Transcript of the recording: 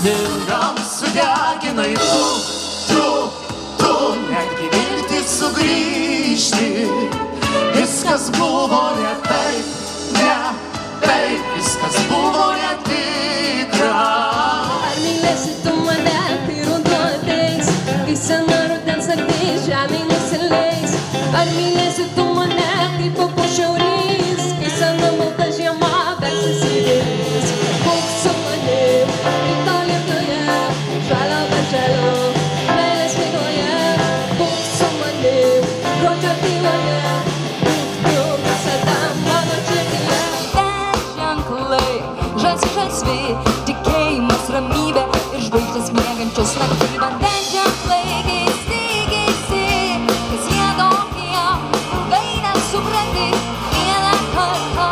ilgam sudegina į tu, netgi viltį sugrįžti. Viskas buvo ne taip, viskas buvo netikra. Ar mylėsi tu mane, kai ruduo ateis, kai sena rudens naktis žemėj nusileis? Ar mylėsi tu mane, kai papuoš šiaurys, kai sena balta žiema versis į vėlės? Būk su manim, ryto lietuje, žalio berželio, meilės migloje. Būk su manim, gruodžio tyloje, būk tu visada mano širdyje. Ženklai, žalsvi, tikėjimas, ramybė ir žvaigždės miegančios naktį. Vandens ženklai keisti, kas jie tokie, ilgai nesupranti vieną kartą.